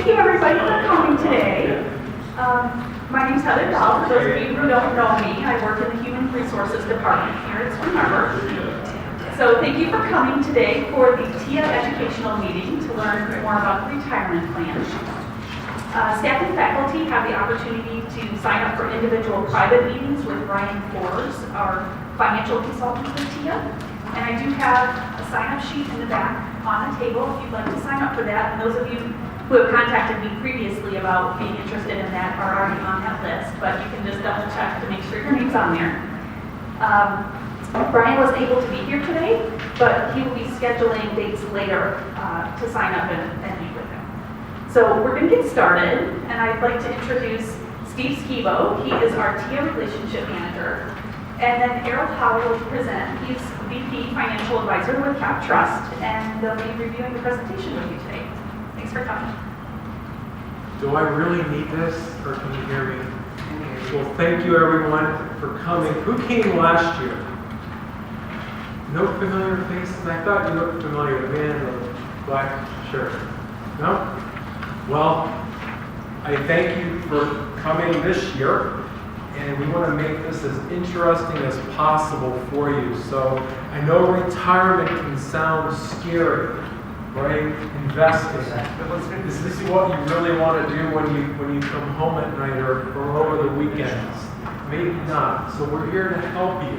thank you everybody for coming today. My name's Heather Dahl. For those of you who don't know me, I work in the Human Resources Department here at Spring Arbor. So thank you for coming today for the TIAA educational meeting to learn more about the retirement plan. Staff and faculty have the opportunity to sign up for individual private meetings with Brian Forbes, our financial consultant with TIAA. And I do have a sign-up sheet in the back on the table if you'd like to sign up for that. And those of you who have contacted me previously about being interested in that are already on that list, but you can just double check to make sure your name's on there. Brian wasn't able to be here today, but he will be scheduling dates later to sign up and meet with him. So we're going to get started, and I'd like to introduce Steve Skibo. He is our TIAA Relationship Manager. And then Errol Howell will present. He's VP Financial Advisor with Cap Trust, and they'll be reviewing the presentation with you today. Thanks for coming. Do I really need this, or can you hear me? Well, thank you everyone for coming. Who came last year? No familiar faces? I thought you looked familiar. The man in the black shirt. No? Well, I thank you for coming this year, and we want to make this as interesting as possible for you. So I know retirement can sound scary, right? Investing. Is this what you really want to do when you come home at night or over the weekends? Maybe not. So we're here to help you.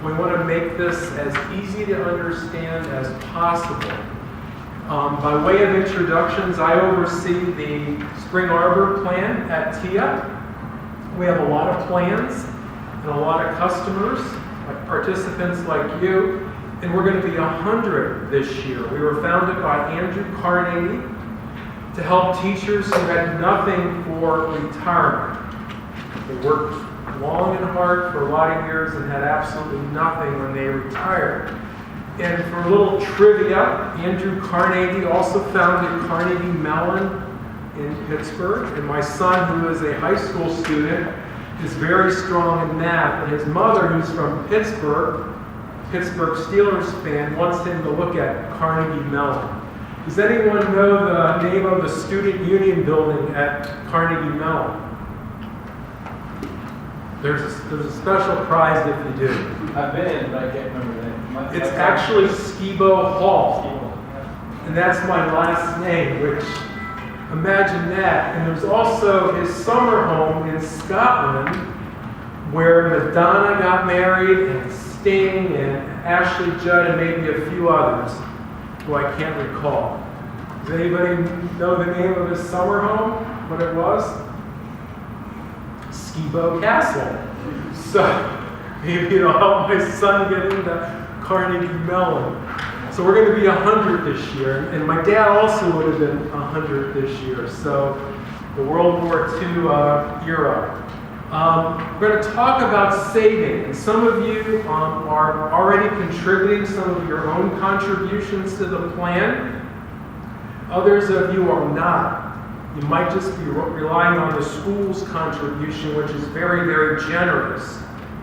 We want to make this as easy to understand as possible. By way of introductions, I oversee the Spring Arbor plan at TIAA. We have a lot of plans and a lot of customers, like participants like you, and we're going to be 100 this year. We were founded by Andrew Carnegie to help teachers who had nothing for retirement. They worked long and hard for a lot of years and had absolutely nothing when they retired. And for a little trivia, Andrew Carnegie also founded Carnegie Mellon in Pittsburgh, and my son, who is a high school student, is very strong in math, and his mother, who's from Pittsburgh Steelers fan, wants him to look at Carnegie Mellon. Does anyone know the name of the Student Union building at Carnegie Mellon? There's a special prize if you do. I've been, but I can't remember the name. It's actually Skibo Hall, and that's my last name, which, imagine that. And there's also his summer home in Scotland, where Madonna got married, and Sting, and Ashley Judd, and maybe a few others, who I can't recall. Does anybody know the name of his summer home? What it was? Skibo Castle. So maybe it'll help my son get into Carnegie Mellon. So we're going to be 100 this year, and my dad also would have been 100 this year. So the World War II era. We're going to talk about saving, and some of you are already contributing some of your own contributions to the plan. Others of you are not. You might just be relying on the school's contribution, which is very, very generous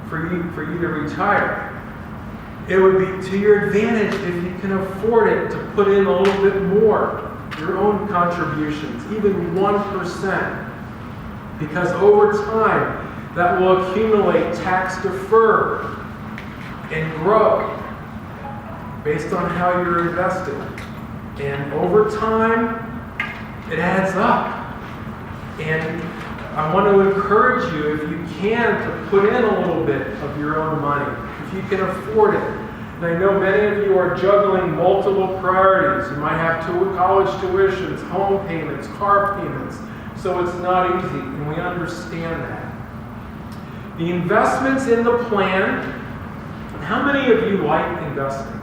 for you to retire. It would be to your advantage if you can afford it to put in a little bit more, your own contributions, even 1%, because over time that will accumulate tax deferred and grow based on how you're investing. And over time, it adds up. And I want to encourage you, if you can, to put in a little bit of your own money, if you can afford it. And I know many of you are juggling multiple priorities. You might have college tuitions, home payments, car payments. So it's not easy, and we understand that. The investments in the plan, how many of you like investing?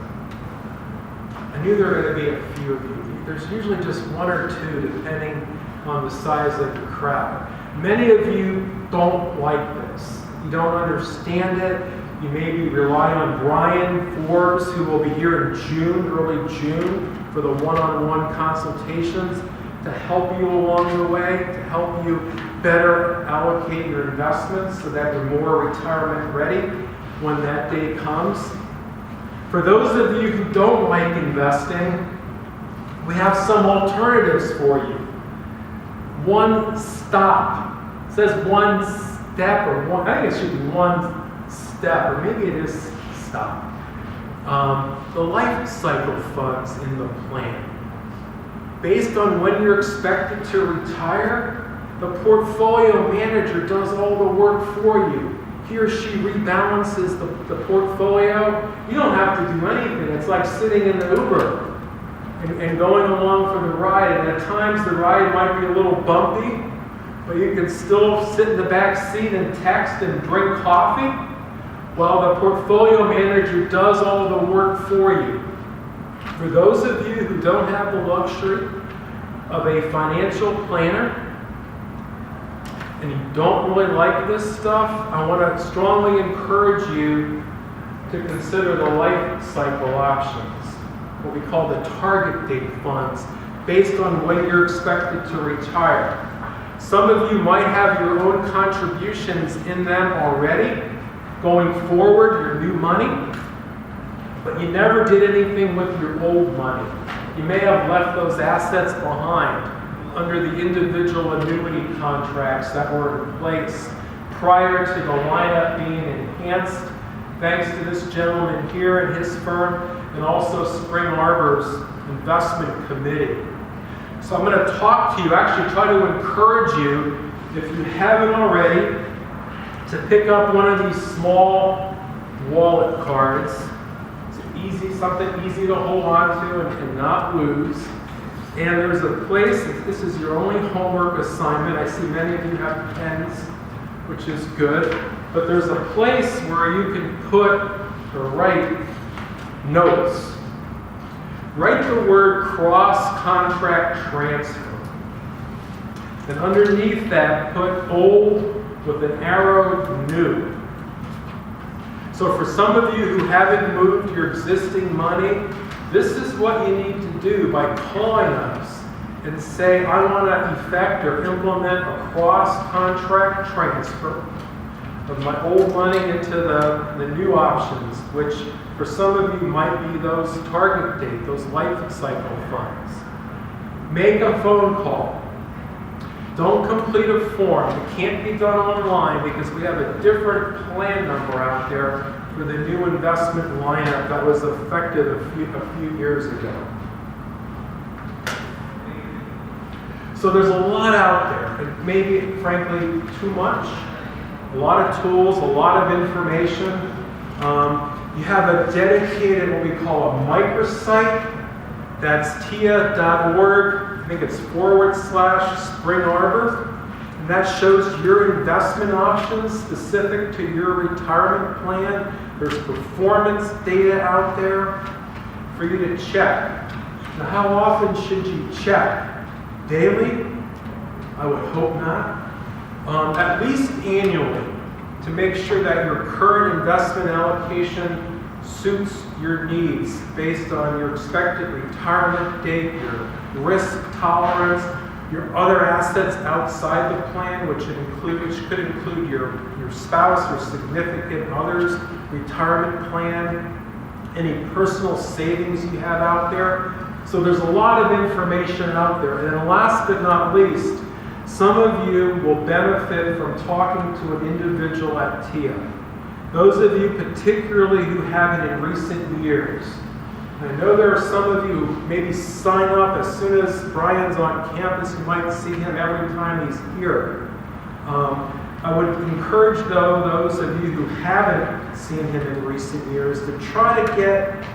I knew there were going to be a few of you. There's usually just one or two, depending on the size of the crowd. Many of you don't like this. You don't understand it. You maybe rely on Brian Forbes, who will be here in June, early June, for the one-on-one consultations to help you along the way, to help you better allocate your investments so that you're more retirement ready when that day comes. For those of you who don't like investing, we have some alternatives for you. one stop. It says one step or one, I think it should be one step, or maybe it is stop. The life cycle funds in the plan. Based on when you're expected to retire, the portfolio manager does all the work for you. He or she rebalances the portfolio. You don't have to do anything. It's like sitting in the Uber and going along for the ride. And at times the ride might be a little bumpy, but you can still sit in the back seat and text and drink coffee while the portfolio manager does all the work for you. For those of you who don't have the luxury of a financial planner, and you don't really like this stuff, I want to strongly encourage you to consider the life cycle options, what we call the target date funds, based on when you're expected to retire. Some of you might have your own contributions in them already, going forward, your new money, but you never did anything with your old money. You may have left those assets behind under the individual annuity contracts that were in place prior to the lineup being enhanced, thanks to this gentleman here and his firm, and also Spring Arbor's investment committee. So I'm going to talk to you, actually try to encourage you, if you haven't already, to pick up one of these small wallet cards. It's easy, something easy to hold on to and not lose. And there's a place, if this is your only homework assignment, I see many of you have pens, which is good, but there's a place where you can put or write notes. Write the word cross-contract transfer. And underneath that, put old with an arrow new. So for some of you who haven't moved your existing money, this is what you need to do by calling us and say, I want to effect or implement a cross-contract transfer of my old money into the new options, which for some of you might be those target date, those life cycle funds. Make a phone call. Don't complete a form. It can't be done online because we have a different plan number out there for the new investment lineup that was effective a few years ago. So there's a lot out there, and maybe, frankly, too much. A lot of tools, a lot of information. You have a dedicated, what we call a microsite. That's TIAA.org. I think it's /Spring Arbor. And that shows your investment options specific to your retirement plan. There's performance data out there for you to check. Now, how often should you check? Daily? I would hope not. At least annually, to make sure that your current investment allocation suits your needs based on your expected retirement date, your risk tolerance, your other assets outside the plan, which could include your spouse or significant other's retirement plan, any personal savings you have out there. So there's a lot of information out there. And then last but not least, some of you will benefit from talking to an individual at TIAA. Those of you particularly who haven't in recent years. I know there are some of you who maybe sign up as soon as Brian's on campus. You might see him every time he's here. I would encourage, though, those of you who haven't seen him in recent years to try to get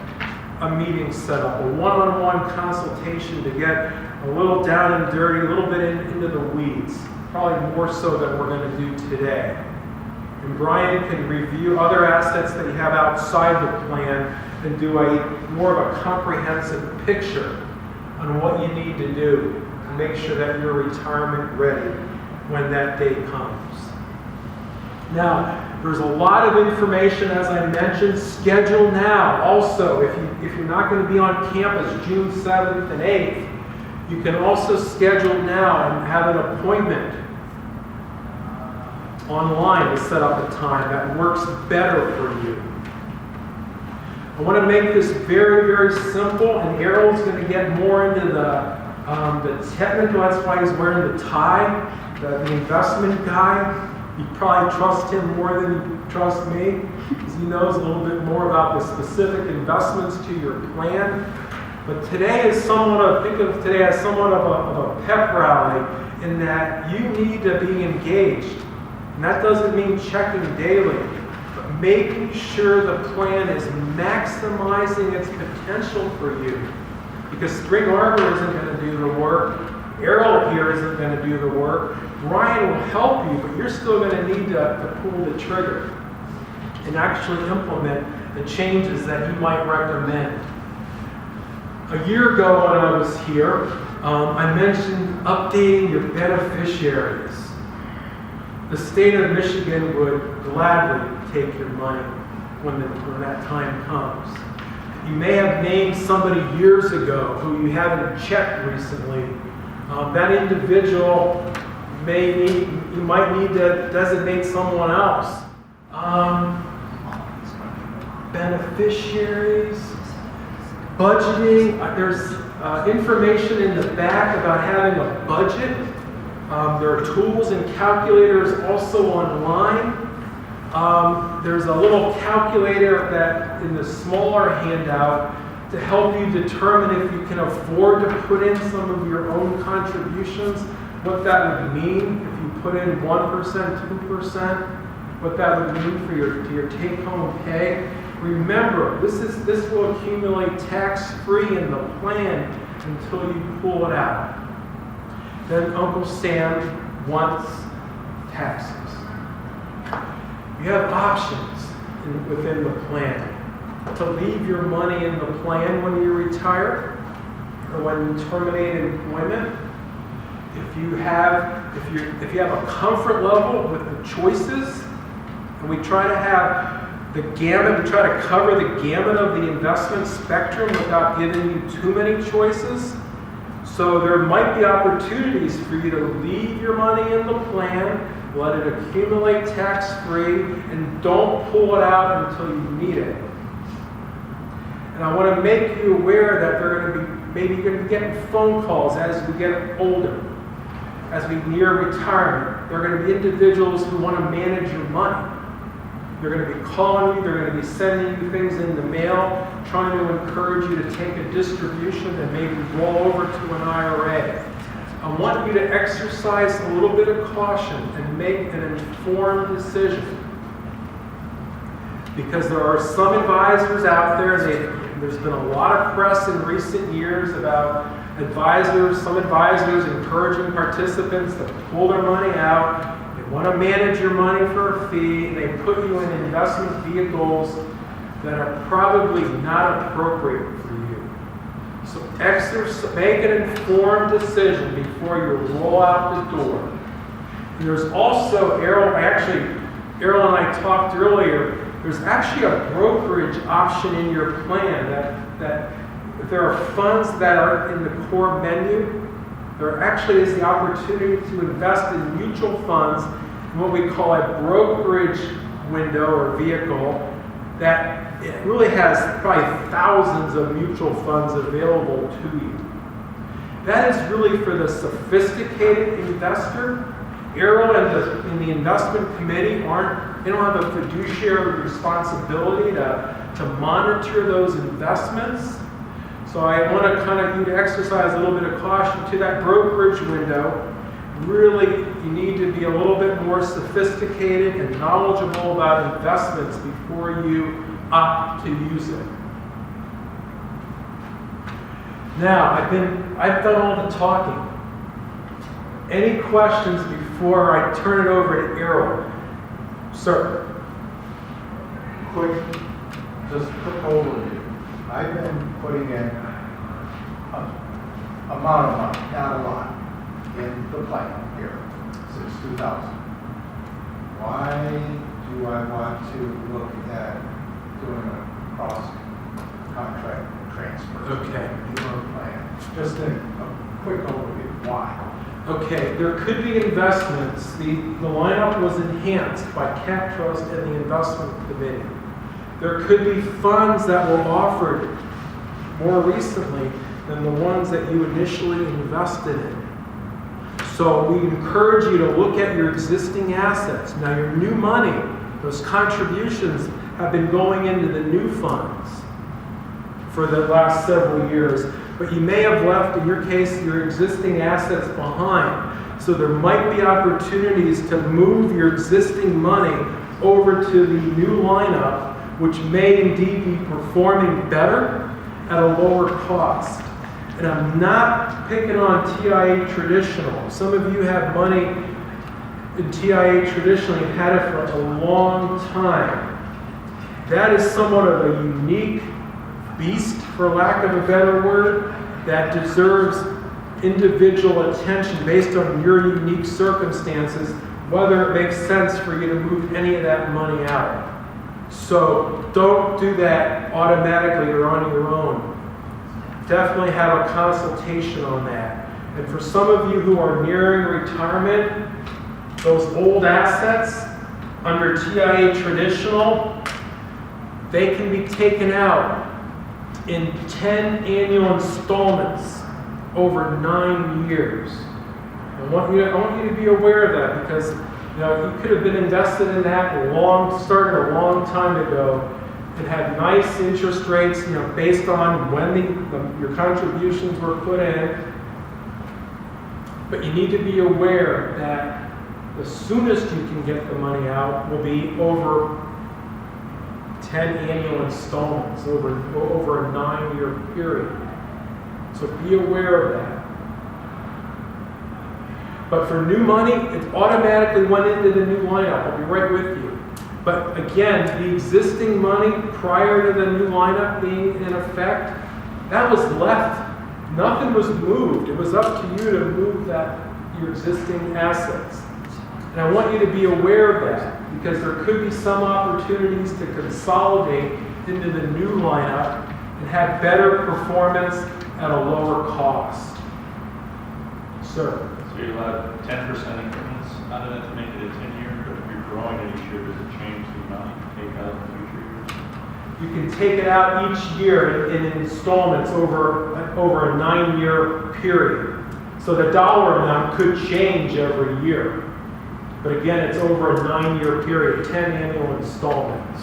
a meeting set up, a one-on-one consultation to get a little down and dirty, a little bit into the weeds, probably more so than we're going to do today. And Brian can review other assets that you have outside the plan and do more of a comprehensive picture on what you need to do to make sure that you're retirement ready when that day comes. Now, there's a lot of information, as I mentioned. Schedule now. Also, if you're not going to be on campus June 7th and 8th, you can also schedule now and have an appointment online to set up a time that works better for you. I want to make this very, very simple, and Errol's going to get more into the The technical, that's why he's wearing the tie. The investment guy, you probably trust him more than you trust me, because he knows a little bit more about the specific investments to your plan. But today is think of today as somewhat of a pep rally, in that you need to be engaged. And that doesn't mean checking daily, but making sure the plan is maximizing its potential for you. Because Spring Arbor isn't going to do the work, Errol here isn't going to do the work, Ryan will help you, but you're still going to need to pull the trigger and actually implement the changes that he might recommend. A year ago when I was here, I mentioned updating your beneficiaries. The state of Michigan would gladly take your money when that time comes. You may have named somebody years ago who you haven't checked recently. That individual you might need to designate someone else. Beneficiaries, budgeting. There's information in the back about having a budget. There are tools and calculators also online. There's a little calculator that in the smaller handout to help you determine if you can afford to put in some of your own contributions, what that would mean if you put in 1%, 2%, what that would mean for your take-home pay. Remember, this will accumulate tax-free in the plan until you pull it out. Then Uncle Sam wants taxes. You have options within the plan to leave your money in the plan when you retire or when you terminate employment. If you have a comfort level with the choices, and we try to have the gamut, we try to cover the gamut of the investment spectrum without giving you too many choices. So there might be opportunities for you to leave your money in the plan, let it accumulate tax-free, and don't pull it out until you need it. And I want to make you aware that maybe you're going to be getting phone calls as we get older, as we near retirement. There are going to be individuals who want to manage your money. They're going to be calling you, they're going to be sending you things in the mail, trying to encourage you to take a distribution and maybe roll over to an IRA. I want you to exercise a little bit of caution and make an informed decision. Because there are some advisors out there, there's been a lot of press in recent years about some advisors encouraging participants to pull their money out. They want to manage your money for a fee, and they put you in investment vehicles that are probably not appropriate for you. So make an informed decision before you roll out the door. And there's also, Errol and I talked earlier, there's actually a brokerage option in your plan that if there are funds that are in the core menu, there actually is the opportunity to invest in mutual funds in what we call a brokerage window or vehicle that it really has probably thousands of mutual funds available to you. That is really for the sophisticated investor. Errol and the investment committee they don't have a fiduciary responsibility to monitor those investments. So I want you to exercise a little bit of caution to that brokerage window. Really, you need to be a little bit more sophisticated and knowledgeable about investments before you opt to use it. Now, I've done all the talking. Any questions before I turn it over to Errol? Sir. Quick overview. I've been putting in amount of money, not a lot, in the plan here since 2000. Why do I want to look at doing a cross-contract transfer? Okay. Your plan. Just a quick overview. Why? Okay, there could be investments. The lineup was enhanced by Cat Trust and the investment committee. There could be funds that were offered more recently than the ones that you initially invested in. So we encourage you to look at your existing assets. Now your new money, those contributions have been going into the new funds for the last several years, but you may have left, in your case, your existing assets behind. So there might be opportunities to move your existing money over to the new lineup, which may indeed be performing better at a lower cost. And I'm not picking on TIAA Traditional. Some of you have money in TIAA Traditional, you've had it for a long time. That is somewhat of a unique beast, for lack of a better word, that deserves individual attention based on your unique circumstances, whether it makes sense for you to move any of that money out. So don't do that automatically or on your own. Definitely have a consultation on that. And for some of you who are nearing retirement, those old assets under TIAA Traditional, they can be taken out in 10 annual installments over 9 years. I want you to be aware of that, because you could have been invested in that starting a long time ago, and had nice interest rates, based on when your contributions were put in. But you need to be aware that the soonest you can get the money out will be over 10 annual installments over a 9-year period. So be aware of that. But for new money, it automatically went into the new lineup. I'll be right with you. But again, the existing money prior to the new lineup being in effect, that was left. Nothing was moved. It was up to you to move your existing assets. And I want you to be aware of that, because there could be some opportunities to consolidate into the new lineup and have better performance at a lower cost. Sir? So you allowed 10% increments out of that to make it a 10-year, but if you're growing it each year, does it change the amount you can take out in future years? You can take it out each year in installments over a 9-year period. So the dollar amount could change every year. But again, it's over a 9-year period, 10 annual installments.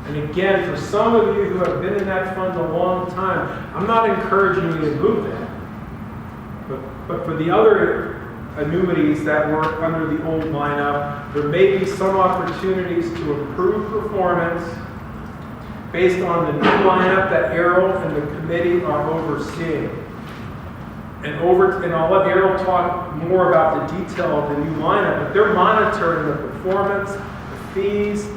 And again, for some of you who have been in that fund a long time, I'm not encouraging you to move that. But for the other annuities that were under the old lineup, there may be some opportunities to improve performance based on the new lineup that Errol and the committee are overseeing. And I'll let Errol talk more about the detail of the new lineup, but they're monitoring the performance, the fees.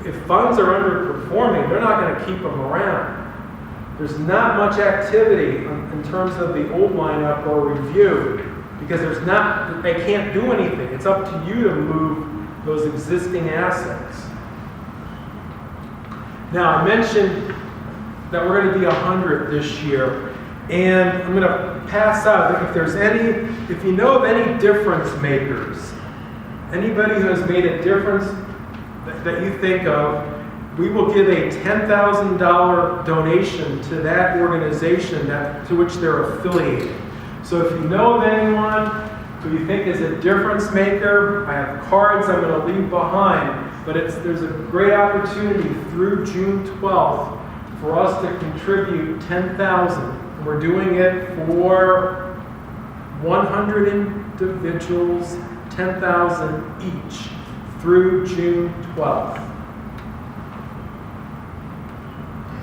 If funds are underperforming, they're not going to keep them around. There's not much activity in terms of the old lineup or review, because they can't do anything. It's up to you to move those existing assets. Now, I mentioned that we're going to be 100 this year, and I'm going to pass out, if you know of any difference makers, anybody who has made a difference that you think of, we will give a $10,000 donation to that organization to which they're affiliated. So if you know of anyone who you think is a difference maker, I have cards I'm going to leave behind, but there's a great opportunity through June 12th for us to contribute $10,000. We're doing it for 100 individuals, $10,000 each through June 12th.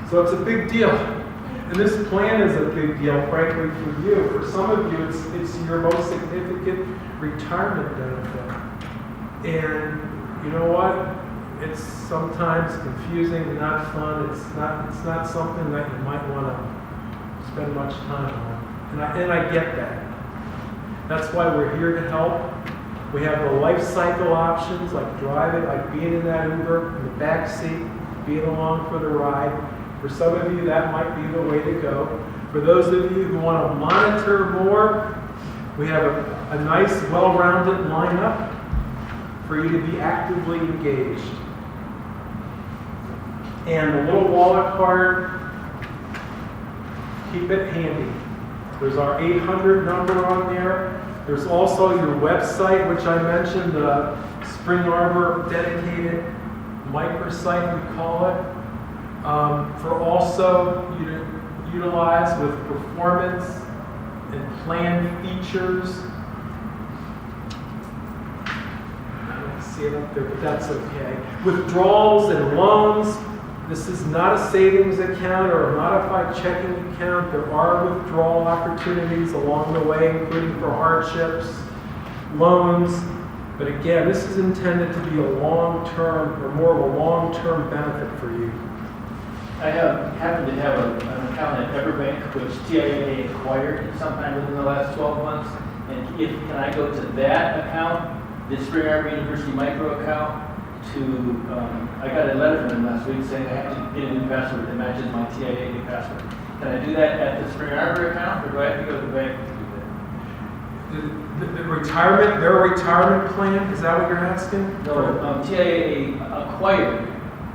So it's a big deal. And this plan is a big deal, frankly, for you. For some of you, it's your most significant retirement benefit. And you know what? It's sometimes confusing, not fun. It's not something that you might want to spend much time on. And I get that. That's why we're here to help. We have the life cycle options, like driving, like being in that Uber, in the back seat, being along for the ride. For some of you, that might be the way to go. For those of you who want to monitor more, we have a nice, well-rounded lineup for you to be actively engaged. And the little wallet card keep it handy. There's our 800 number on there. There's also your website, which I mentioned, the Spring Arbor dedicated microsite, we call it, for also you to utilize with performance and plan features. I don't see it up there, but that's okay. Withdrawals and loans. This is not a savings account or a modified checking account. There are withdrawal opportunities along the way, including for hardships, loans. But again, this is intended to be a long-term or more of a long-term benefit for you. I happen to have an account at Everbank, which TIAA acquired sometime within the last 12 months. And can I go to that account, the Spring Arbor University micro account, I got a letter from them last week saying I have to get a new password that matches my TIAA password. Can I do that at the Spring Arbor account, or do I have to go to the bank to do that? The retirement, their retirement plan, is that what you're asking? No, TIAA acquired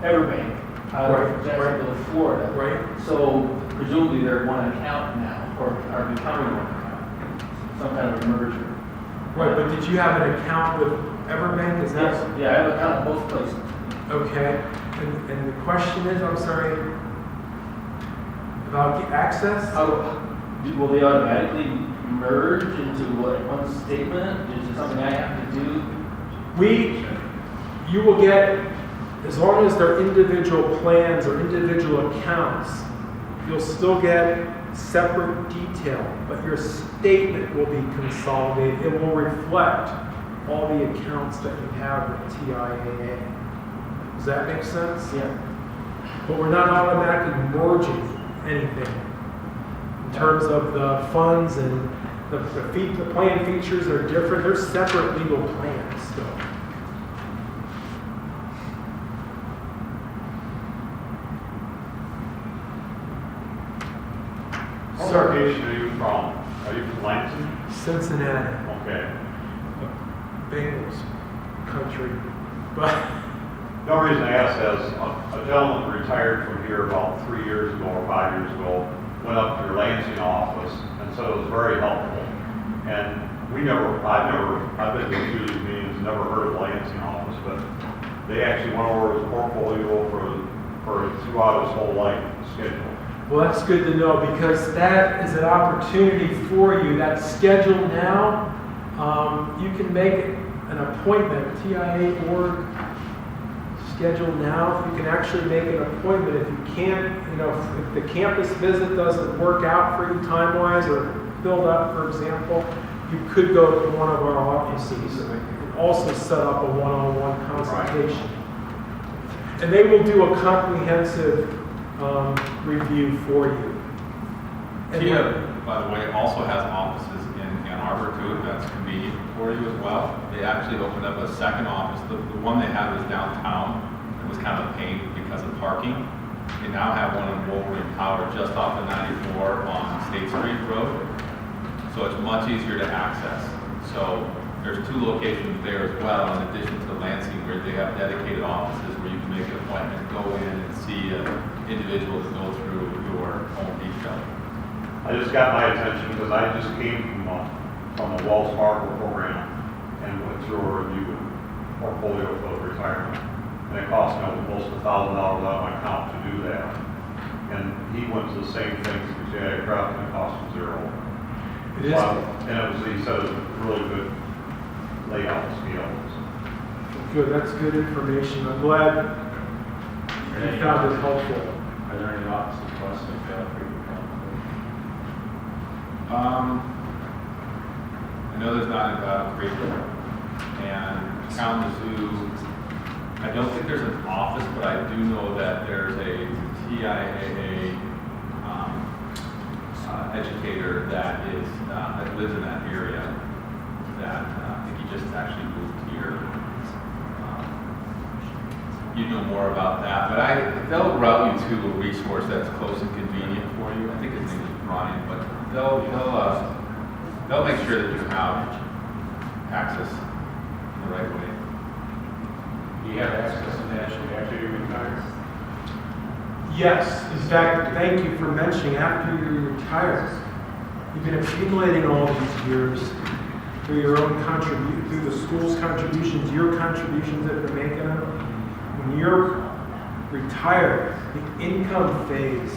Everbank out of Jacksonville, Florida. Right. So presumably they're one account now, or are becoming one account, some kind of a merger. Right, but did you have an account with Everbank? Is that? Yes, yeah, I have an account in both places. Okay. And the question is, I'm sorry, about access? Will they automatically merge into one statement? Is it something I have to do? You will get, as long as they're individual plans or individual accounts, you'll still get separate detail, but your statement will be consolidated. It will reflect all the accounts that you have with TIAA. Does that make sense? Yeah. But we're not automatically merging anything in terms of the funds and the plan features are different. They're separate legal plans still. What location are you from? Are you from Lansing? Cincinnati, Okay. Bengals country, but The only reason I ask that is a gentleman retired from here about 3 years ago or 5 years ago, went up to your Lansing office and said it was very helpful. And I've been to a few of these meetings, never heard of Lansing office, but they actually went over his portfolio for throughout his whole life schedule. well, that's good to know because that is an opportunity for you. That schedule now, you can make an appointment, TIA.org schedule now. You can actually make an appointment if you can't, if the campus visit doesn't work out for you time-wise or filled up, for example, you could go to one of our offices and also set up a one-on-one consultation. And they will do a comprehensive review for you. And TIAA, by the way, also has offices in Ann Arbor too, if that's convenient for you as well. They actually opened up a second office. The one they had was downtown. It was kind of a pain because of parking. They now have one in Wolverine Power just off the 94 on State Street Road. So it's much easier to access. So there's 2 locations there as well, in addition to Lansing, where they have dedicated offices where you can make an appointment, go in and see an individual to go through your home detail. I just got my attention because I just came from the Wells Fargo program and went through a review portfolio for the retirement. And it cost me almost $1,000 out of my account to do that. And he went to the same thing through TIAA Craft and it cost him $0. It is. He said it was a really good layout scale. good, that's good information. I'm glad you found it helpful. Are there any offices for us to fill for you? I know there's not in Battle Creek, and Kalamazoo, I don't think there's an office, but I do know that there's a TIAA educator that lives in that area, that I think he just actually moved here. You know more about that, but they'll route you to a resource that's close and convenient for you. I think his name is Brian, but they'll make sure that you have access the right way. Do you have access to that after you retire? Yes, in fact, thank you for mentioning after you retire, you've been accumulating all these years through your own through the school's contributions, your contributions that you're making. When you're retired, the income phase,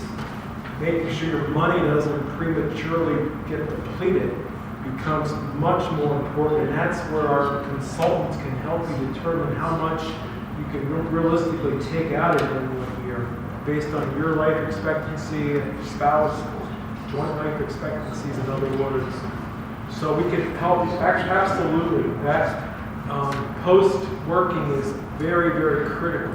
making sure your money doesn't prematurely get depleted, becomes much more important. And that's where our consultants can help you determine how much you can realistically take out of them one year based on your life expectancy and your spouse, joint life expectancies, in other words. So we can help you. Actually, absolutely. That post-working is very, very critical.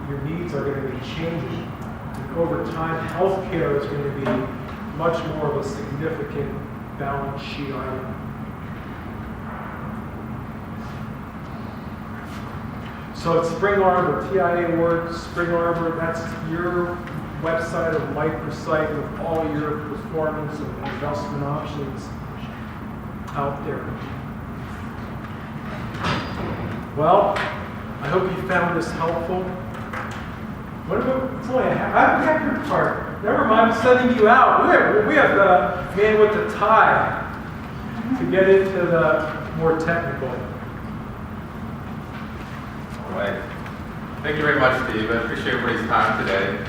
Your needs are going to be changing. And over time, healthcare is going to be much more of a significant balance sheet item. So it's Spring Arbor, TIAA word, Spring Arbor, that's your website or microsite with all your performance and investment options out there. Well, I hope you found this helpful. What about, it's only a half, I have your part. Never mind, I'm sending you out. We have the man with the tie to get into the more technical. All right. Thank you very much, Steve. I appreciate everybody's time today.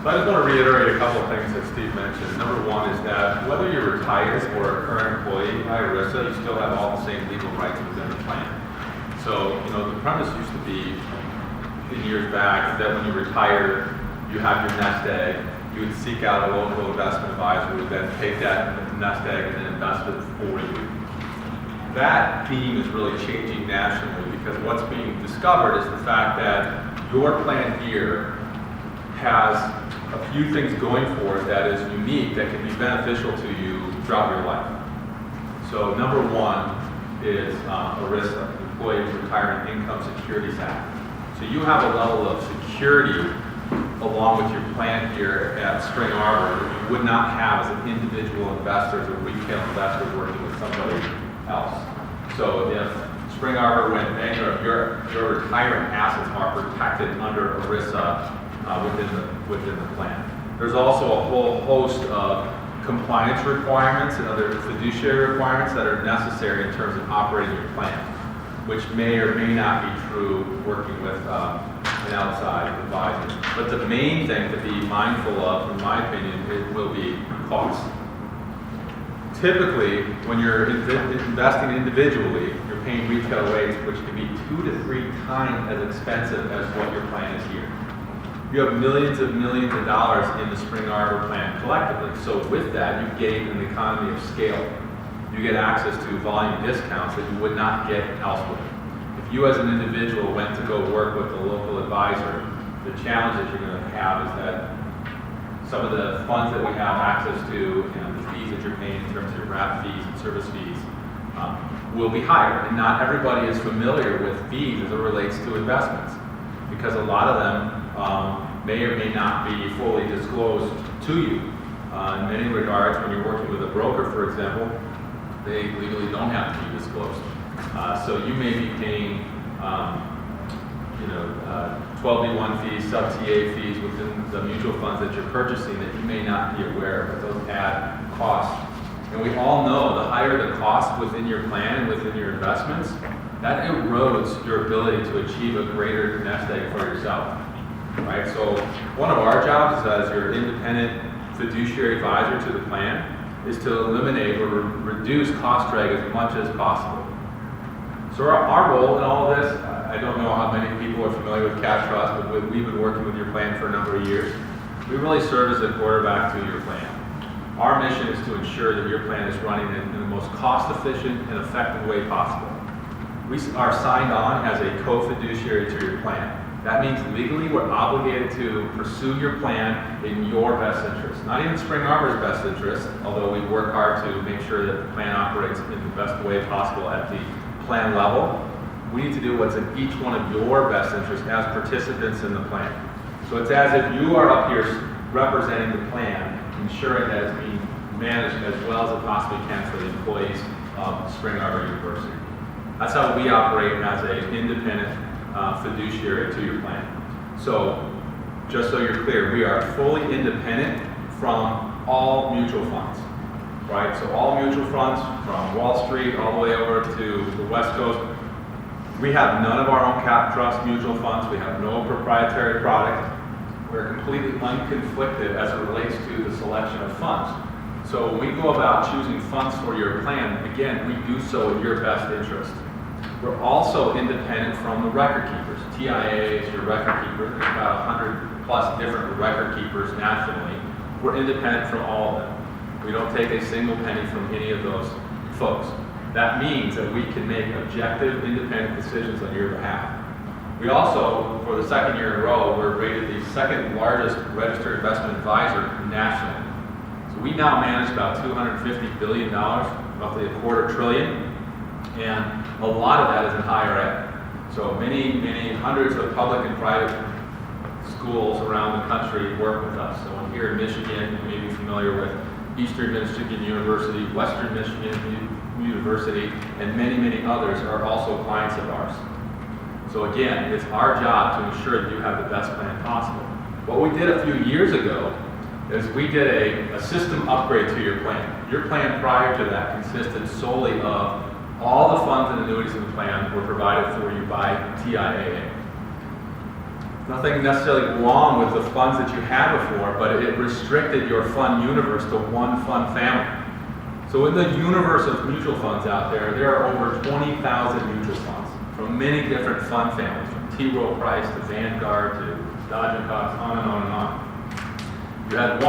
So I just want to reiterate a couple of things that Steve mentioned. Number one is that whether you're retired or a current employee by ERISA, you still have all the same legal rights within the plan. So, the premise used to be, in years back, that when you retire, you have your nest egg, you would seek out a local investment advisor who would then take that nest egg and then invest it for you. That theme is really changing nationally because what's being discovered is the fact that your plan here has a few things going for it that is unique, that can be beneficial to you throughout your life. So number one is ERISA, Employee Retirement Income Securities Act. So you have a level of security along with your plan here at Spring Arbor that you would not have as an individual investor or retail investor working with somebody else. So if Spring Arbor went bankrupt, your retirement assets are protected under ERISA within the plan. There's also a whole host of compliance requirements and other fiduciary requirements that are necessary in terms of operating your plan, which may or may not be true working with an outside advisor. But the main thing to be mindful of, in my opinion, it will be cost. Typically, when you're investing individually, you're paying retail rates which can be 2 to 3 times as expensive as what your plan is here. You have millions of dollars in the Spring Arbor plan collectively. So with that, you gain an economy of scale. You get access to volume discounts that you would not get elsewhere. If you as an individual went to go work with a local advisor, the challenge that you're going to have is that some of the funds that we have access to and the fees that you're paying in terms of your wrap fees and service fees will be higher. And not everybody is familiar with fees as it relates to investments because a lot of them may or may not be fully disclosed to you. In many regards, when you're working with a broker, for example, they legally don't have to be disclosed. So you may be paying 12B1 fees, sub-TA fees within the mutual funds that you're purchasing that you may not be aware of, but those add costs. And we all know the higher the cost within your plan and within your investments, that erodes your ability to achieve a greater nest egg for yourself. Right? So one of our jobs as your independent fiduciary advisor to the plan is to eliminate or reduce cost drag as much as possible. So our role in all of this, I don't know how many people are familiar with Cash Trust, but we've been working with your plan for a number of years. We really serve as a quarterback to your plan. Our mission is to ensure that your plan is running in the most cost-efficient and effective way possible. We are signed on as a co-fiduciary to your plan. That means legally we're obligated to pursue your plan in your best interest. Not even Spring Arbor's best interest, although we work hard to make sure that the plan operates in the best way possible at the plan level. we need to do what's in each one of your best interests as participants in the plan. So it's as if you are up here representing the plan, ensuring that it's being managed as well as it possibly can for the employees of Spring Arbor University. That's how we operate as an independent fiduciary to your plan. So just so you're clear, we are fully independent from all mutual funds, right? So all mutual funds from Wall Street all the way over to the West Coast. We have none of our own cap trust mutual funds. We have no proprietary product. We're completely unconflicted as it relates to the selection of funds. So when we go about choosing funds for your plan, again, we do so in your best interest. We're also independent from the record keepers. TIAA is your record keeper. There's about 100 plus different record keepers nationally. We're independent from all of them. We don't take a single penny from any of those folks. That means that we can make objective, independent decisions on your behalf. We also, for the second year in a row, we're rated the second largest registered investment advisor nationally. So we now manage about $250 billion, roughly $250 billion, and a lot of that is in higher ed. So many hundreds of public and private schools around the country work with us. So here in Michigan, you may be familiar with Eastern Michigan University, Western Michigan University, and many others are also clients of ours. So again, it's our job to ensure that you have the best plan possible. What we did a few years ago is we did a system upgrade to your plan. Your plan prior to that consisted solely of all the funds and annuities in the plan were provided for you by TIAA. Nothing necessarily wrong with the funds that you had before, but it restricted your fund universe to one fund family. So in the universe of mutual funds out there, there are over 20,000 mutual funds from many different fund families, from T. Rowe Price to Vanguard to Dodge & Cox, on and on and on. You had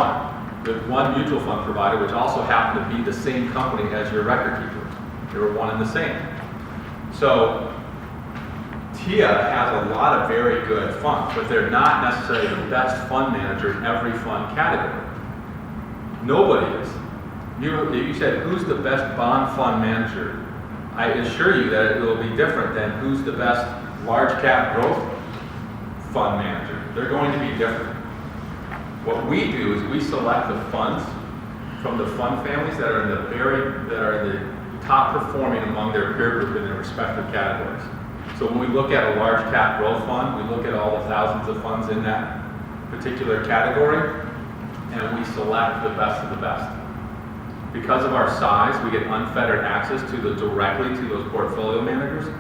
one mutual fund provider, which also happened to be the same company as your record keeper. They were one and the same. So TIAA has a lot of very good funds, but they're not necessarily the best fund manager in every fund category. Nobody is. You said, who's the best bond fund manager? I assure you that it will be different than who's the best large cap growth fund manager. They're going to be different. What we do is we select the funds from the fund families that are in the top performing among their peer group in their respective categories. So when we look at a large cap growth fund, we look at all the thousands of funds in that particular category, and we select the best of the best. Because of our size, we get unfettered access directly to those portfolio managers.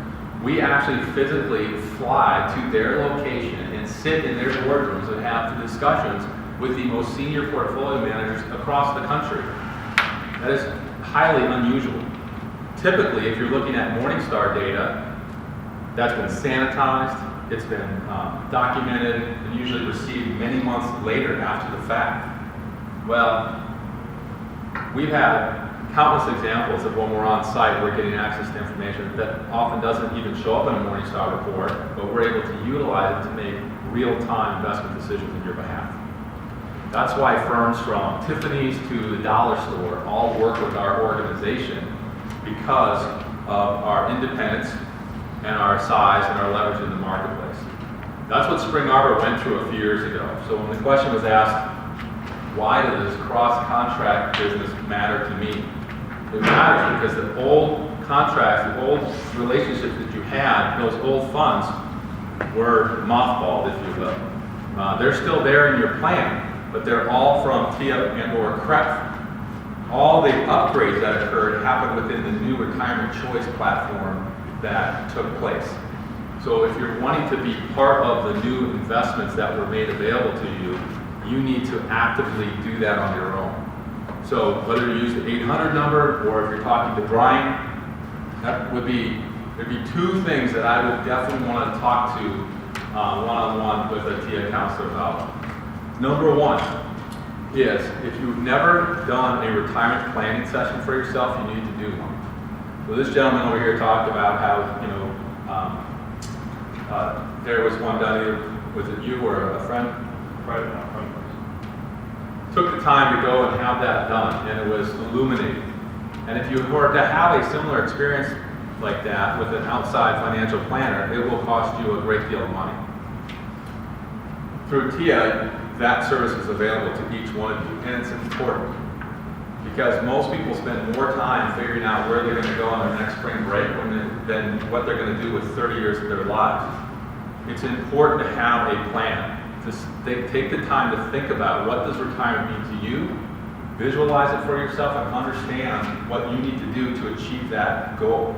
We actually physically fly to their location and sit in their boardrooms and have the discussions with the most senior portfolio managers across the country. That is highly unusual. Typically, if you're looking at Morningstar data, that's been sanitized, it's been documented, and usually received many months later after the fact. Well, we've had countless examples of when we're on site, we're getting access to information that often doesn't even show up in a Morningstar report, but we're able to utilize it to make real-time investment decisions on your behalf. That's why firms from Tiffany's to the dollar store all work with our organization, because of our independence and our size and our leverage in the marketplace. That's what Spring Arbor went through a few years ago. So when the question was asked, why does this cross-contract business matter to me? It matters because the old contracts, the old relationships that you had, those old funds, were mothballed, if you will. They're still there in your plan, but they're all from TIAA and or CREF. All the upgrades that occurred happened within the new retirement choice platform that took place. So if you're wanting to be part of the new investments that were made available to you, you need to actively do that on your own. So whether you use the 800 number or if you're talking to Brian, there'd be two things that I would definitely want to talk to one-on-one with a TIAA counselor about. Number one is if you've never done a retirement planning session for yourself, you need to do one. So this gentleman over here talked about how, there was one done either, was it you or a friend? Right, no, friend. Took the time to go and have that done, and it was illuminating. And if you were to have a similar experience like that with an outside financial planner, it will cost you a great deal of money. Through TIAA, that service is available to each one of you, and it's important because most people spend more time figuring out where they're going to go on their next spring break than what they're going to do with 30 years of their lives. It's important to have a plan. Take the time to think about what does retirement mean to you, visualize it for yourself, and understand what you need to do to achieve that goal.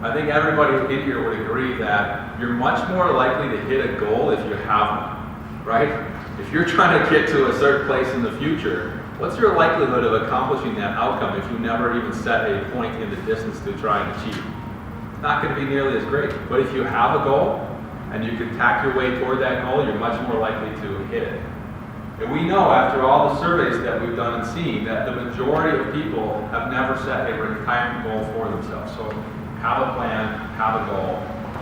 I think everybody in here would agree that you're much more likely to hit a goal if you have one, right? If you're trying to get to a certain place in the future, what's your likelihood of accomplishing that outcome if you never even set a point in the distance to try and achieve? It's not going to be nearly as great. But if you have a goal and you can tack your way toward that goal, you're much more likely to hit it. And we know after all the surveys that we've done and seen that the majority of people have never set a retirement goal for themselves. So have a plan, have a goal,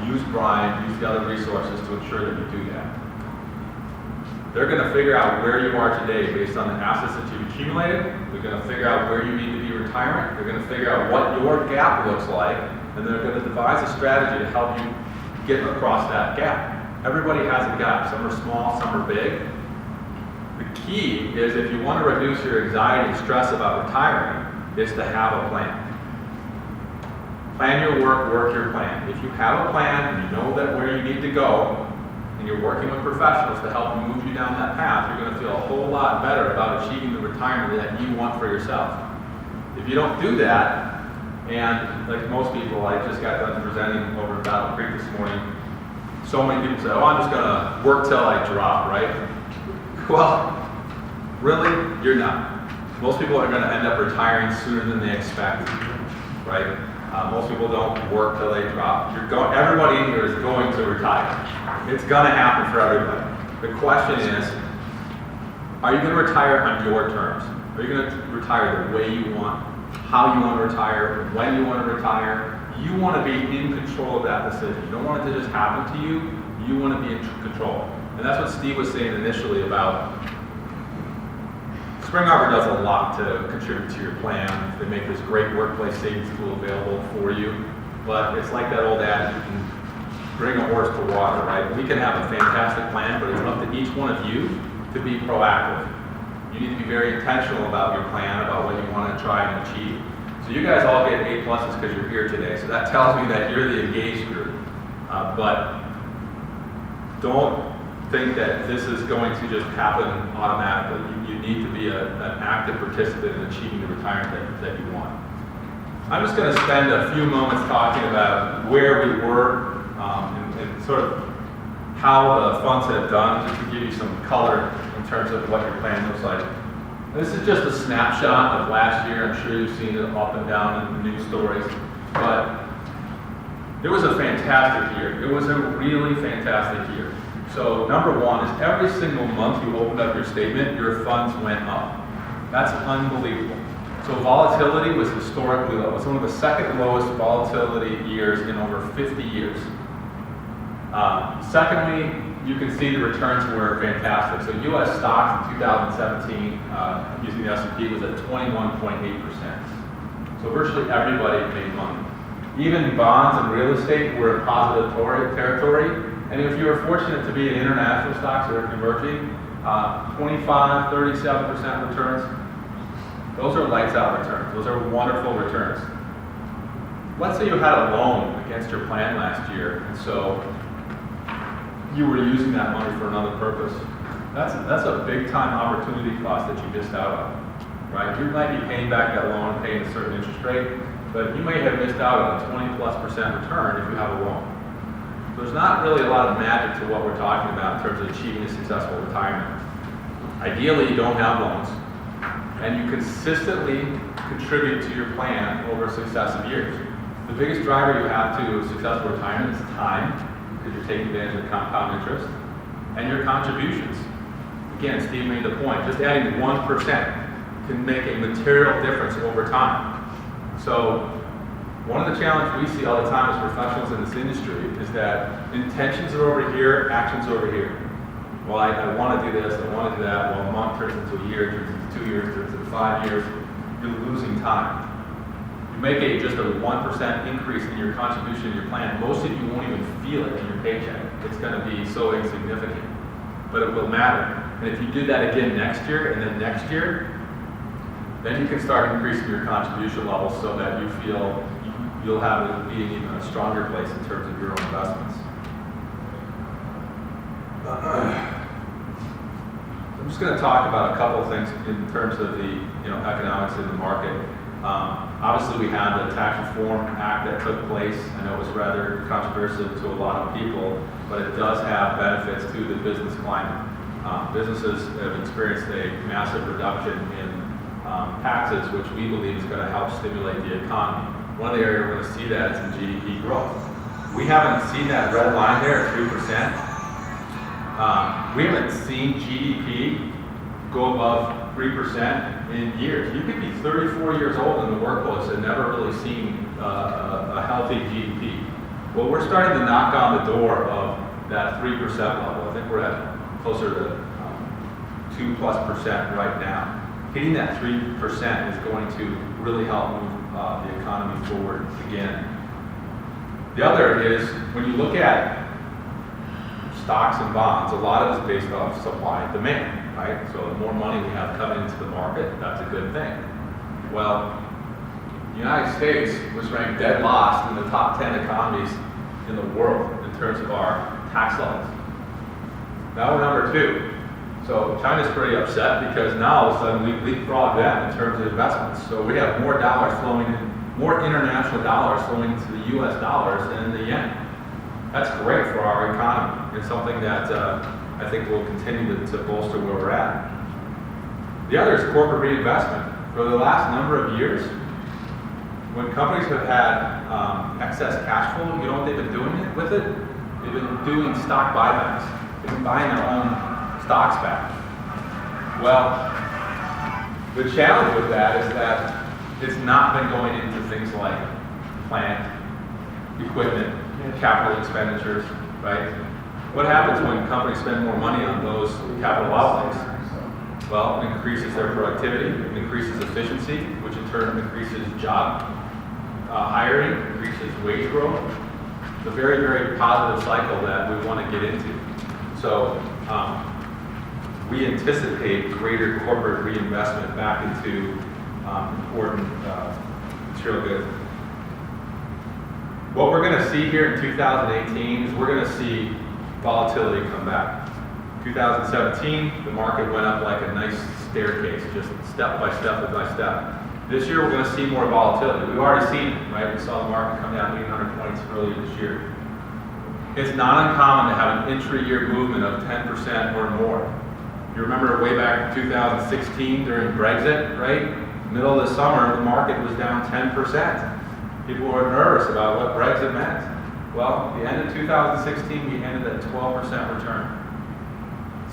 use Brian, use the other resources to ensure that you do that. They're going to figure out where you are today based on the assets that you've accumulated. They're going to figure out where you need to be retiring. They're going to figure out what your gap looks like, and they're going to devise a strategy to help you get across that gap. Everybody has a gap. Some are small, some are big. The key is if you want to reduce your anxiety and stress about retiring, is to have a plan. Plan your work, work your plan. If you have a plan and you know that where you need to go, and you're working with professionals to help move you down that path, you're going to feel a whole lot better about achieving the retirement that you want for yourself. If you don't do that, and like most people, I just got done presenting over in Battle Creek this morning, so many people say, oh, I'm just going to work till I drop, right? Well, really, you're not. Most people are going to end up retiring sooner than they expect, right? Most people don't work till they drop. Everybody in here is going to retire. It's going to happen for everybody. The question is, are you going to retire on your terms? Are you going to retire the way you want, how you want to retire, when you want to retire? You want to be in control of that decision. You don't want it to just happen to you. You want to be in control. And that's what Steve was saying initially about Spring Arbor does a lot to contribute to your plan. They make this great workplace savings tool available for you. But it's like that old adage, you can bring a horse to water, right? We can have a fantastic plan, but it's up to each one of you to be proactive. You need to be very intentional about your plan, about what you want to try and achieve. So you guys all get A+ because you're here today. So that tells me that you're the engaged group. But don't think that this is going to just happen automatically. You need to be an active participant in achieving the retirement that you want. I'm just going to spend a few moments talking about where we were and sort of how the funds have done, just to give you some color in terms of what your plan looks like. This is just a snapshot of last year. I'm sure you've seen it up and down in the news stories, but it was a fantastic year. It was a really fantastic year. So number one is every single month you opened up your statement, your funds went up. That's unbelievable. So volatility was historically low. It's one of the second lowest volatility years in over 50 years. Secondly, you can see the returns were fantastic. So U.S. stocks in 2017, using the S&P, was at 21.8%. So virtually everybody made money. Even bonds and real estate were in positive territory. And if you were fortunate to be in international stocks or emerging, 25, 37% returns, those are lights out returns. Those are wonderful returns. Let's say you had a loan against your plan last year, and so you were using that money for another purpose. That's a big time opportunity cost that you missed out on, right? You might be paying back that loan, paying a certain interest rate, but you may have missed out on a 20+% return if you have a loan. There's not really a lot of magic to what we're talking about in terms of achieving a successful retirement. Ideally, you don't have loans, and you consistently contribute to your plan over successive years. The biggest driver you have to successful retirement is time, because you're taking advantage of compound interest, and your contributions. Again, Steve made the point, just adding 1% can make a material difference over time. So one of the challenges we see all the time as professionals in this industry is that intentions are over here, actions are over here. Well, I want to do this, I want to do that. Well, a month turns into a year, turns into 2 years, turns into 5 years. You're losing time. You make just a 1% increase in your contribution in your plan, most of you won't even feel it in your paycheck. It's going to be so insignificant, but it will matter. And if you do that again next year and then next year, then you can start increasing your contribution levels so that you feel you'll have it being even a stronger place in terms of your own investments. I'm just going to talk about a couple of things in terms of the economics in the market. Obviously, we had the Tax Reform Act that took place. I know it was rather controversial to a lot of people, but it does have benefits to the business climate. Businesses have experienced a massive reduction in taxes, which we believe is going to help stimulate the economy. One of the areas we're going to see that is in GDP growth. We haven't seen that red line there at 3%. We haven't seen GDP go above 3% in years. You could be 34 years old in the workforce and never really seen a healthy GDP. Well, we're starting to knock on the door of that 3% level. I think we're at closer to 2+% right now. Hitting that 3% is going to really help move the economy forward again. The other is, when you look at stocks and bonds, a lot of it is based off supply and demand, right? So the more money we have coming into the market, that's a good thing. Well, the United States was ranked dead last in the top 10 economies in the world in terms of our tax levels. Now we're number 2. So China's pretty upset because now all of a sudden we leapfrog them in terms of investments. So we have more dollars flowing in, more international dollars flowing into the US dollars than the yen. That's great for our economy. It's something that I think will continue to bolster where we're at. The other is corporate reinvestment. For the last number of years, when companies have had excess cash flow, you know what they've been doing with it? They've been doing stock buybacks. They've been buying their own stocks back. Well, the challenge with that is that it's not been going into things like plant, equipment, capital expenditures, right? What happens when companies spend more money on those capital outlays? Well, it increases their productivity, it increases efficiency, which in turn increases job hiring, increases wage growth. It's a very, very positive cycle that we want to get into. So we anticipate greater corporate reinvestment back into important material goods. What we're going to see here in 2018 is we're going to see volatility come back. 2017, the market went up like a nice staircase, just step by step by step. This year, we're going to see more volatility. We've already seen it, right? We saw the market come down 800 points earlier this year. It's not uncommon to have an intra-year movement of 10% or more. You remember way back in 2016 during Brexit, right? Middle of the summer, the market was down 10%. People were nervous about what Brexit meant. Well, the end of 2016, we ended at 12% return.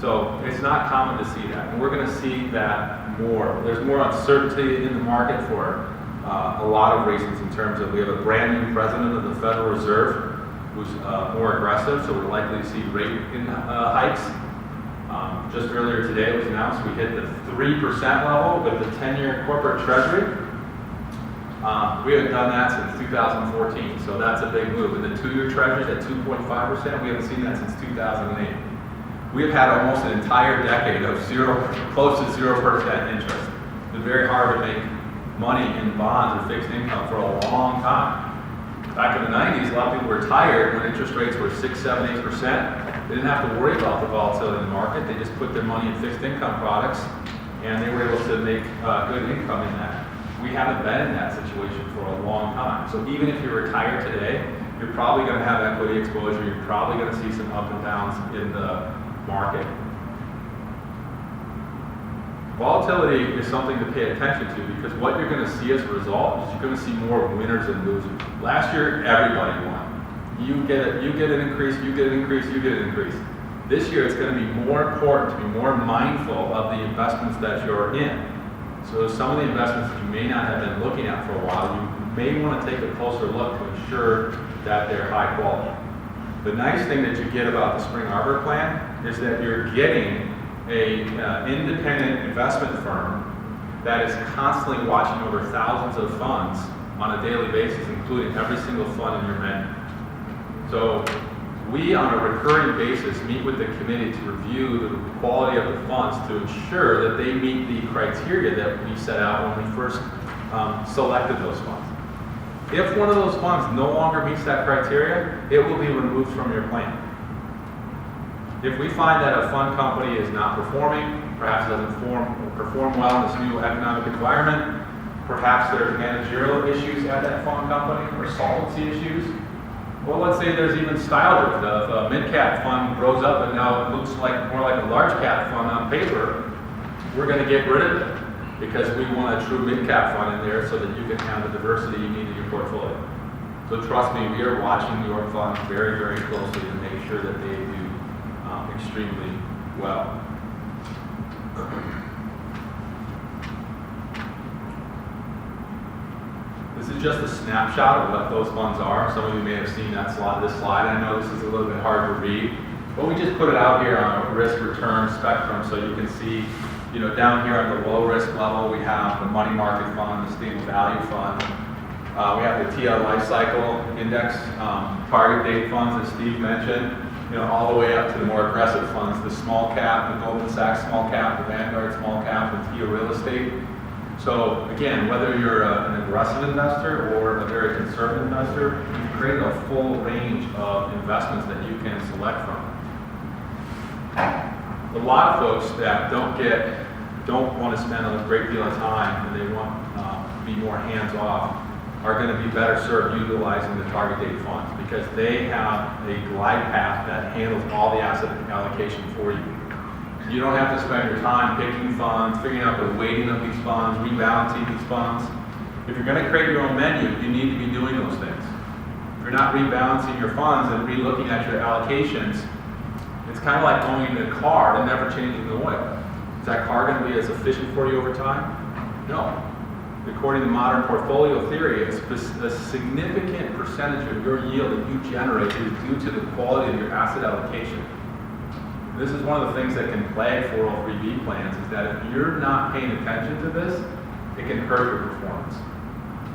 So it's not common to see that. And we're going to see that more. There's more uncertainty in the market for a lot of reasons in terms of we have a brand new president of the Federal Reserve who's more aggressive, so we're likely to see rate hikes. Just earlier today it was announced we hit the 3% level with the 10-year corporate treasury. We haven't done that since 2014, so that's a big move. And the 2-year treasury at 2.5%, we haven't seen that since 2008. We have had almost an entire decade of close to 0% interest. It's been very hard to make money in bonds or fixed income for a long time. Back in the 90s, a lot of people retired when interest rates were 6, 7, 8%. They didn't have to worry about the volatility in the market. They just put their money in fixed income products, and they were able to make good income in that. We haven't been in that situation for a long time. So even if you're retired today, you're probably going to have equity exposure. You're probably going to see some up and downs in the market. Volatility is something to pay attention to because what you're going to see as a result is you're going to see more winners than losers. Last year, everybody won. You get an increase, you get an increase, you get an increase. This year, it's going to be more important to be more mindful of the investments that you're in. So some of the investments that you may not have been looking at for a while, you may want to take a closer look to ensure that they're high quality. The nice thing that you get about the Spring Arbor plan is that you're getting an independent investment firm that is constantly watching over thousands of funds on a daily basis, including every single fund in your menu. So we, on a recurring basis, meet with the committee to review the quality of the funds to ensure that they meet the criteria that we set out when we first selected those funds. If one of those funds no longer meets that criteria, it will be removed from your plan. If we find that a fund company is not performing, perhaps doesn't perform well in this new economic environment, perhaps there are managerial issues at that fund company or solvency issues, well, let's say there's even style drift. If a mid-cap fund grows up and now it looks like more like a large cap fund on paper, we're going to get rid of it because we want a true mid-cap fund in there so that you can have the diversity you need in your portfolio. So trust me, we are watching your fund very, very closely to make sure that they do extremely well. This is just a snapshot of what those funds are. Some of you may have seen that slide, this slide. I know this is a little bit hard to read, but we just put it out here on a risk-return spectrum so you can see, you know, down here at the low-risk level, we have the money market fund, the stable value fund. We have the TIAA life cycle index, target date funds, as Steve mentioned, you know, all the way up to the more aggressive funds, the small cap, the Goldman Sachs small cap, the Vanguard small cap, and TIAA real estate. So again, whether you're an aggressive investor or a very conservative investor, we've created a full range of investments that you can select from. A lot of folks that don't want to spend a great deal of time and they want to be more hands-off are going to be better served utilizing the target date funds because they have a glide path that handles all the asset allocation for you. You don't have to spend your time picking funds, figuring out the weighting of these funds, rebalancing these funds. If you're going to create your own menu, you need to be doing those things. If you're not rebalancing your funds and re-looking at your allocations, it's kind of like going in a car and never changing the oil. Is that car going to be as efficient for you over time? No. According to modern portfolio theory, a significant percentage of your yield that you generate is due to the quality of your asset allocation. This is one of the things that can plague 403B plans is that if you're not paying attention to this, it can hurt your performance.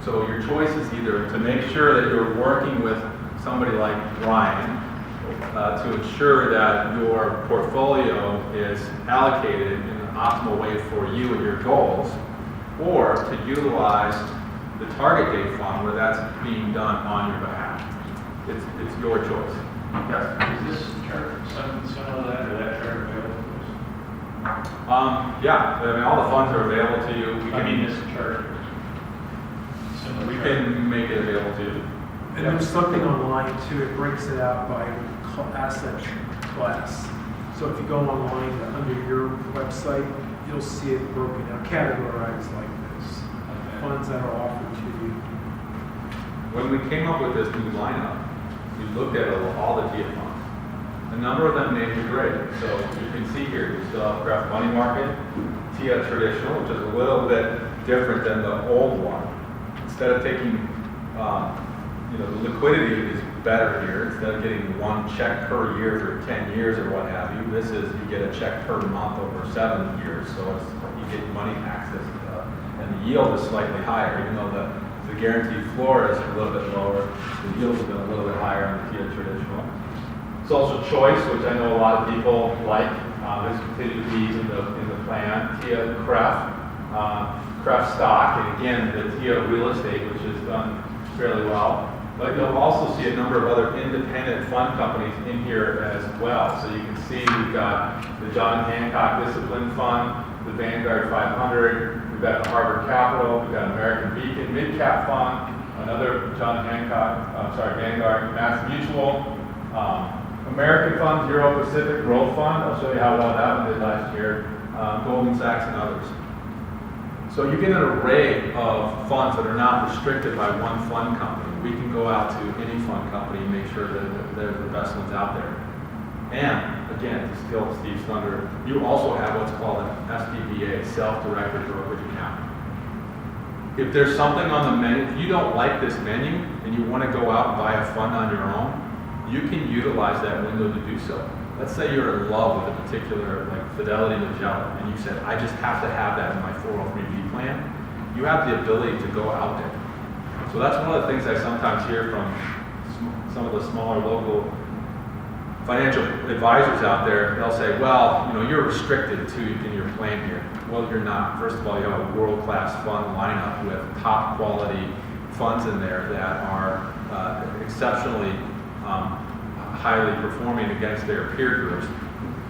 So your choice is either to make sure that you're working with somebody like Ryan to ensure that your portfolio is allocated in an optimal way for you and your goals, or to utilize the target date fund where that's being done on your behalf. It's your choice. Yes? Is this chart something similar to that, or that chart available to Yeah, I mean, all the funds are available to you. us? I mean, this chart. Similar We chart. can make it available to you. And there's something online too, it breaks it out by asset class. So if you go online under your website, you'll see it broken out, categorized like this. Funds that are offered to you. When we came up with this new lineup, we looked at all the TIAA funds. A number of them named are great. So you can see here, we still have Graph Money Market, TIAA Traditional, which is a little bit different than the old one. Instead of taking, the liquidity is better here. Instead of getting one check per year for 10 years or what have you, this is you get a check per month over 7 years. So you get money access, and the yield is slightly higher, even though the guaranteed floor is a little bit lower. The yield has been a little bit higher on the TIAA Traditional. Social Choice, which I know a lot of people like, this continues to be in the plan. TIAA CREF stock, and again the TIAA real estate, which has done fairly well. But you'll also see a number of other independent fund companies in here as well. So you can see we've got the John Hancock Discipline Fund, the Vanguard 500, we've got the Harvard Capital, we've got American Beacon Mid-Cap Fund, another Vanguard Mass Mutual, American Fund, Euro Pacific Growth Fund. I'll show you how well that one did last year, Goldman Sachs and others. So you get an array of funds that are not restricted by one fund company. We can go out to any fund company and make sure that they're the best ones out there. And again, to steal Steve's thunder, you also have what's called an SDBA, self-directed brokerage account. If there's something on the menu, if you don't like this menu and you want to go out and buy a fund on your own, you can utilize that window to do so. Let's say you're in love with a particular, like Fidelity Magellan, and you said, I just have to have that in my 403B plan. You have the ability to go out there, So that's one of the things I sometimes hear from some of the smaller local financial advisors out there. They'll say, well, you know, you're restricted to in your plan here. Well, you're not. First of all, you have a world-class fund lineup with top quality funds in there that are exceptionally highly performing against their peer groups.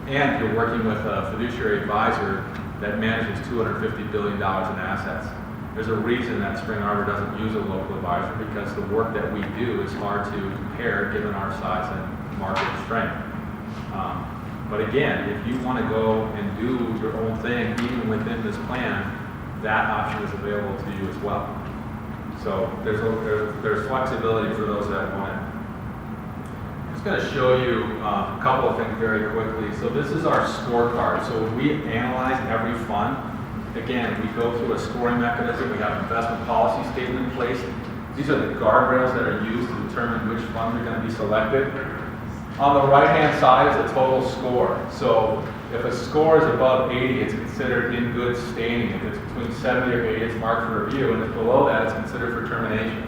And you're working with a fiduciary advisor that manages $250 billion in assets. There's a reason that Spring Arbor doesn't use a local advisor, because the work that we do is hard to compare given our size and market strength. But again, if you want to go and do your own thing, even within this plan, that option is available to you as well. So there's flexibility for those that want it. I'm just going to show you a couple of things very quickly. So this is our scorecard. So when we analyze every fund, again, we go through a scoring mechanism. We have an investment policy statement in place. These are the guardrails that are used to determine which funds are going to be selected. On the right-hand side is the total score. So if a score is above 80, it's considered in good standing. If it's between 70 or 80, it's marked for review. And if below that, it's considered for termination.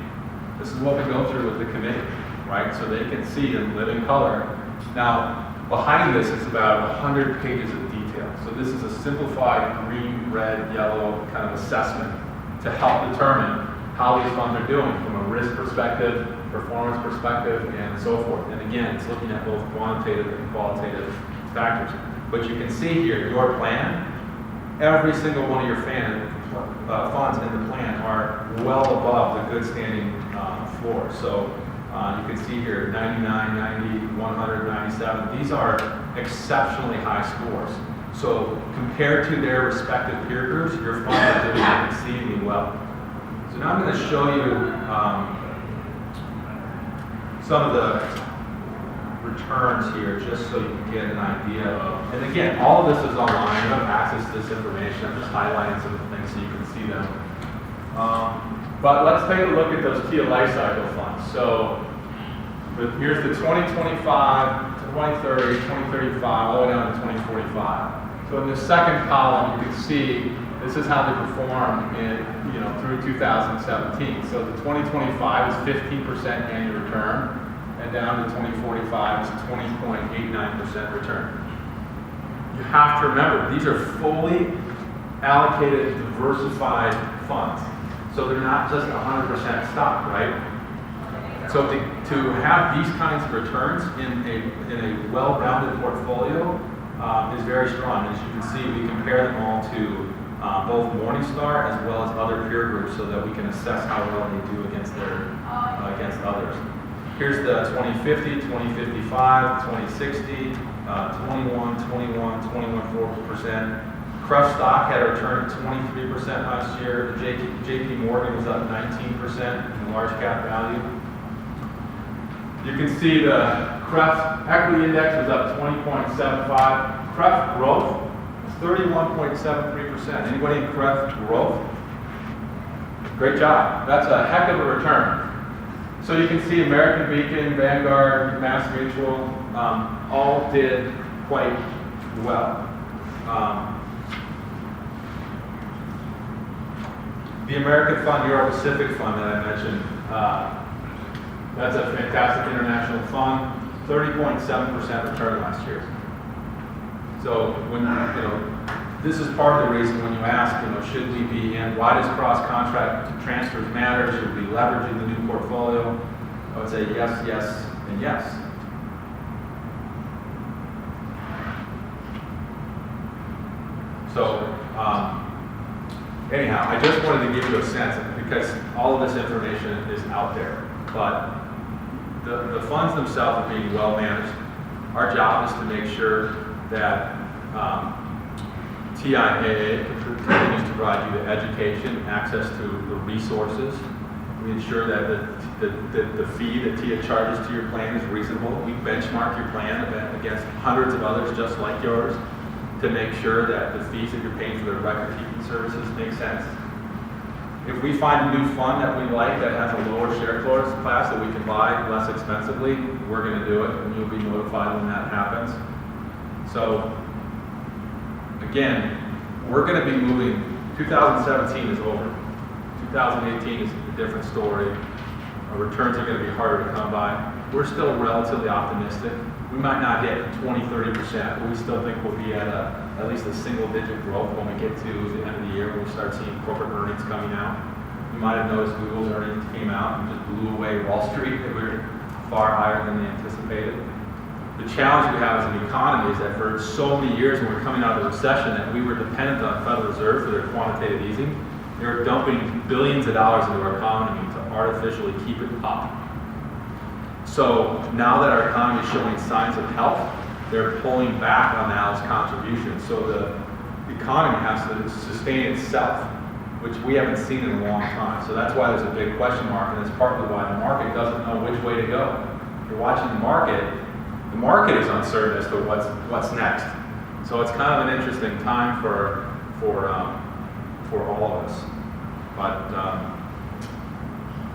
This is what we go through with the committee, right? So they can see in living color. Now, behind this is about 100 pages of detail. So this is a simplified green, red, yellow kind of assessment to help determine how these funds are doing from a risk perspective, performance perspective, and so forth. And again, it's looking at both quantitative and qualitative factors. But you can see here, your plan, every single one of your funds in the plan are well above the good standing floor. So you can see here 99, 90, 100, 97. These are exceptionally high scores. So compared to their respective peer groups, your funds are doing exceedingly well. So now I'm going to show you some of the returns here, just so you can get an idea of, and again, all of this is online. You have access to this information. I'm just highlighting some of the things so you can see them. But let's take a look at those TIAA life cycle funds. So here's the 2025, 2030, 2035, all the way down to 2045. So in the second column, you can see this is how they perform through 2017. So the 2025 is 15% annual return, and down to 2045 is 20.89% return. You have to remember, these are fully allocated, diversified funds. So they're not just 100% stock, right? So to have these kinds of returns in a well-rounded portfolio is very strong. As you can see, we compare them all to both Morningstar as well as other peer groups so that we can assess how well they do against others. Here's the 2050, 2055, 2060, 21, 4%. Crush stock had a return of 23% last year. The JP Morgan was up 19% in large cap value. You can see the CREF equity index was up 20.75. CREF growth was 31.73%. Anybody in CREF growth? Great job. That's a heck of a return. So you can see American Beacon, Vanguard, Mass Mutual, all did quite well. The American Fund, Euro Pacific Fund that I mentioned, that's a fantastic international fund, 30.7% return last year. So when this is part of the reason when you ask, should we be in? Why does cross-contract transfers matter? Should we be leveraging the new portfolio? I would say yes, yes, and yes. So anyhow, I just wanted to give you a sense because all of this information is out there, but the funds themselves are being well managed. Our job is to make sure that TIAA continues to provide you the education, access to the resources. We ensure that the fee that TIA charges to your plan is reasonable. We benchmark your plan against hundreds of others just like yours to make sure that the fees that you're paying for the record-keeping services make sense. If we find a new fund that we like that has a lower share class that we can buy less expensively, we're going to do it, and you'll be notified when that happens. So, again, we're going to be moving. 2017 is over. 2018 is a different story. Our returns are going to be harder to come by. We're still relatively optimistic. We might not hit 20-30%, but we still think we'll be at least a single-digit growth when we get to the end of the year, when we start seeing corporate earnings coming out. You might have noticed Google's earnings came out and just blew away Wall Street. They were far higher than they anticipated. The challenge we have as an economy is that for so many years when we're coming out of the recession that we were dependent on the Federal Reserve for their quantitative easing. They were dumping billions of dollars into our economy to artificially keep it up. So now that our economy is showing signs of health, they're pulling back on those contributions. So the economy has to sustain itself, which we haven't seen in a long time. So that's why there's a big question mark, and it's partly why the market doesn't know which way to go. If you're watching the market is uncertain as to what's next. So it's kind of an interesting time for all of us. But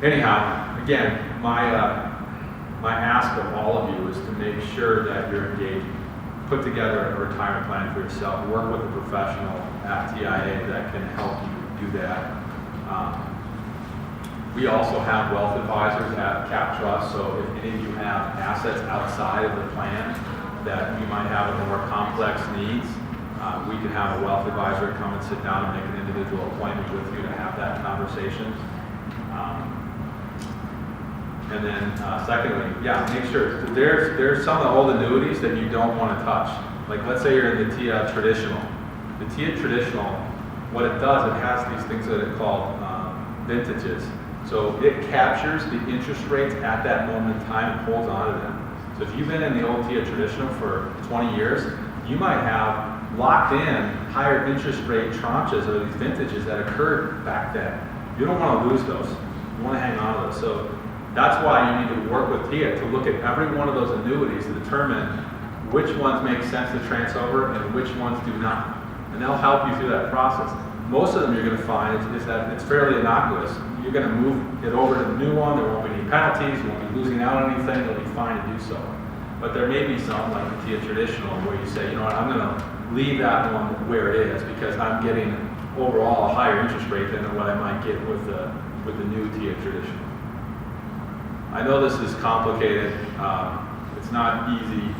anyhow, again, my ask of all of you is to make sure that you're engaged. Put together a retirement plan for yourself. Work with a professional at TIAA that can help you do that. We also have wealth advisors at Cap Trust, so if any of you have assets outside of the plan that you might have a more complex needs, we can have a wealth advisor come and sit down and make an individual appointment with you to have that conversation. And then secondly, make sure there's some of the old annuities that you don't want to touch. Like let's say you're in the TIAA traditional. The TIAA traditional, what it does, it has these things that are called vintages. So it captures the interest rates at that moment in time and holds on to them. So if you've been in the old TIAA traditional for 20 years, you might have locked in higher interest rate tranches of these vintages that occurred back then. You don't want to lose those. You want to hang on to those. So that's why you need to work with TIAA to look at every one of those annuities to determine which ones make sense to transfer and which ones do not. And they'll help you through that process. Most of them you're going to find is that it's fairly innocuous. You're going to move it over to the new one. There won't be any penalties. You won't be losing out on anything. It'll be fine to do so. But there may be some, like the TIAA traditional, where you say, you know what, I'm going to leave that one where it is because I'm getting overall a higher interest rate than what I might get with the new TIAA traditional. I know this is complicated. It's not easy.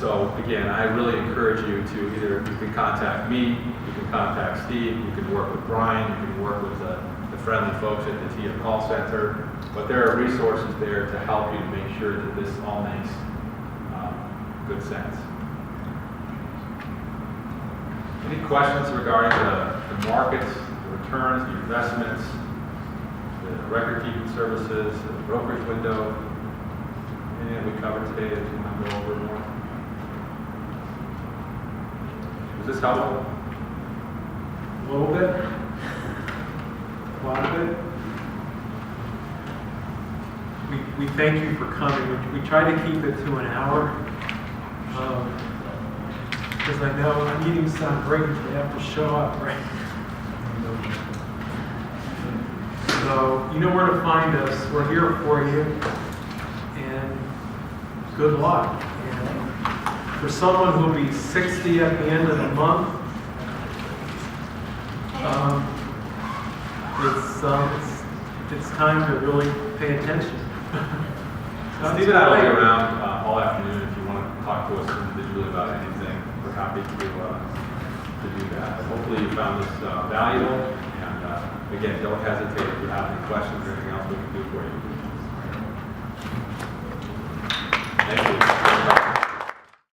So again, I really encourage you to either, you can contact me, you can contact Steve, you can work with Brian, you can work with the friendly folks at the TIAA call center, but there are resources there to help you to make sure that this all makes good sense. Any questions regarding the markets, the returns, the investments, the record keeping services, the brokerage window, anything that we covered today that you want to go over more? Was this helpful? A little bit? A lot of it? We thank you for coming. We try to keep it to an hour. Because I know our meetings sound great, but they have to show up, right? So, you know where to find us. We're here for you. And good luck. And for someone who will be 60 at the end of the month, it's time to really pay attention. Steve and I will be around all afternoon if you want to talk to us individually about anything. We're happy to do that. Hopefully you found this valuable, and again, don't hesitate if you have any questions or anything else we can do for you.